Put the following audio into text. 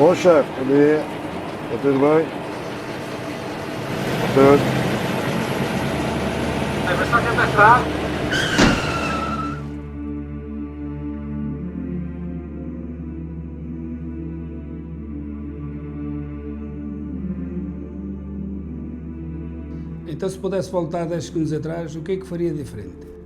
Ô chefe, ali. Tá tudo bem? Tudo. Vai só tentar entrar. Então, se pudesse voltar 10 segundos atrás, o que é que faria diferente?